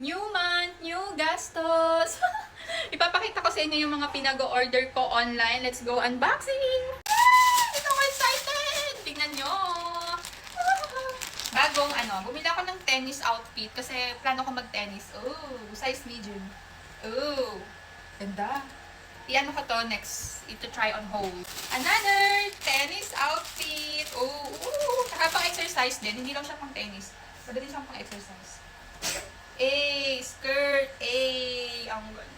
New month, new gastos! Ipapakita ko sa inyo yung mga pinag-order ko online. Let's go unboxing! Ito ko excited! Tingnan nyo! Bagong bumili ako ng tennis outfit kasi plano ko mag-tennis. Oh, size medium. Oh, ganda. Iyan ko to next. Ito try on hold. Another tennis outfit. Oh, saka pang exercise din. Hindi lang siya pang tennis. Pwede din siyang pang exercise. Skirt, ang ganda.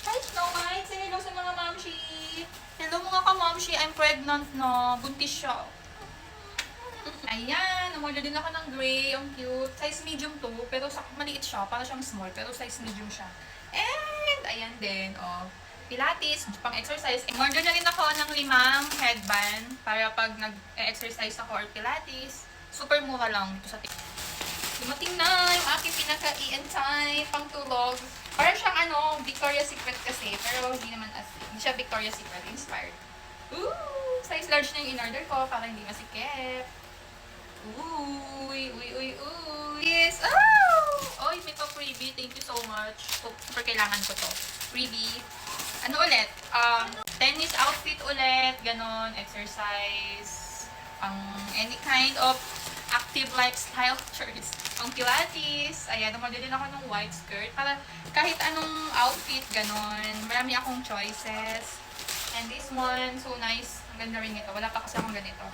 Hi, Snow White! Say hello sa mga mamshi! Hello mga ka-mamshi! I'm pregnant na. Buntis siya. Ayan, umorder din ako ng gray. Ang cute. Size medium to, pero maliit siya. Para siyang small, pero size medium siya. And, ayan din, Pilates, pang exercise. Umorder na rin ako ng 5 headband para pag nag-exercise ako or Pilates. Super mura lang dito sa TikTok. Dumating na yung aking pinaka-i-and-time pang tulog. Parang siyang Victoria's Secret kasi. Pero hindi naman hindi siya Victoria's Secret inspired. Ooh! Size large na yung in-order ko para hindi masikip. Uy! Yes! Oh! Oy, may pa-freebie. Thank you so much. Super kailangan ko to. Freebie. Ano ulit? Tennis outfit ulit. Ganon. Exercise. Any kind of active lifestyle shirts. Ang Pilates. Ayan, umorder din ako ng white skirt. Para kahit anong outfit, ganon. Marami akong choices. And this one, so nice. Ang ganda rin ito. Wala pa kasi akong ganito.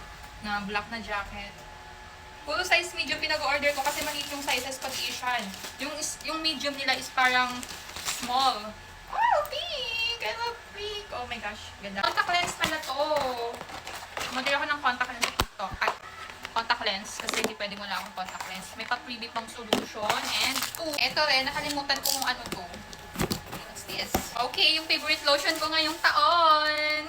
Na black na jacket. Puro size medium pinag-order ko kasi maliit yung sizes pati Asian. Yung medium nila is parang small. Oh, pink! I love pink! Oh my gosh, ganda. Contact lens pala to. Umorder ako ng contact lens dito. Contact lens kasi hindi pwedeng wala akong contact lens. May pa-freebie pang solution. And, eto rin, nakalimutan ko kung ano to. What's this? Okay, yung favorite lotion ko ngayong taon.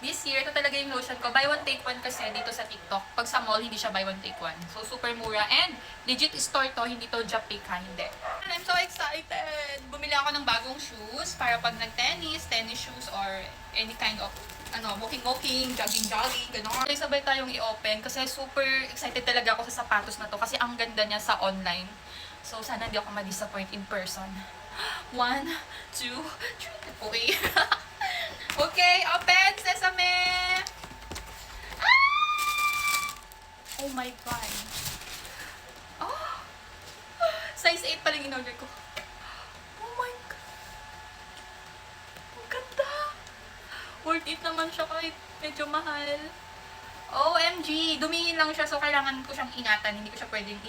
This year, ito talaga yung lotion ko. Buy one, take one kasi dito sa TikTok. Pag sa mall, hindi siya buy one, take one. So, super mura. And, legit store to. Hindi to Japik ha, hindi. And I'm so excited! Bumili ako ng bagong shoes para pag nag-tennis, tennis shoes, or any kind of walking, jogging, gano'n. Okay, sabay tayong i-open kasi super excited talaga ako sa sapatos na to kasi ang ganda niya sa online. So, sana hindi ako ma-disappoint in person. 1, 2, 3, okay. Okay, open, sesame! Ah! Oh my God. Oh! Size 8 pa lang in-order ko. Oh my God. Ang ganda. Worth it naman siya kahit medyo mahal. OMG! Dumingin lang siya so kailangan ko siyang ingatan. Hindi ko siya pwedeng